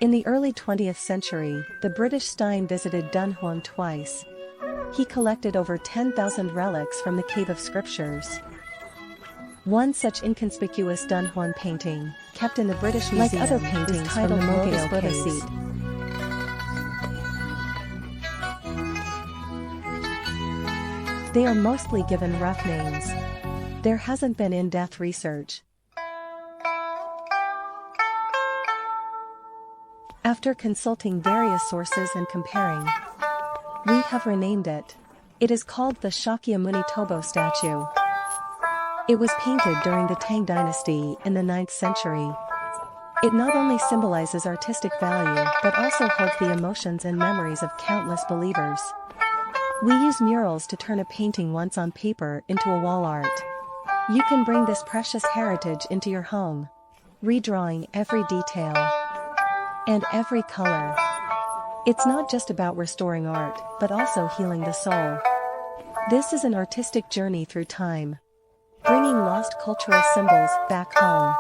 In the early 20th century, the British Stein visited Dunhuang twice. He collected over 10,000 relics from the Cave of Scriptures. One such inconspicuous Dunhuang painting, kept in the British Museum, like other paintings is titled from the Lotus Mogao Buddha Caves. Seat. They are mostly given rough names. There hasn't been in-depth research. After consulting various sources and comparing, we have renamed it. It is called the Shakyamuni Tobo statue. It was painted during the Tang dynasty in the 9th century. It not only symbolizes artistic value but also holds the emotions and memories of countless believers. We use murals to turn a painting once on paper into a wall art. You can bring this precious heritage into your home, redrawing every detail and every color. It's not just about restoring art, but also healing the soul. This is an artistic journey through time, bringing lost cultural symbols back home.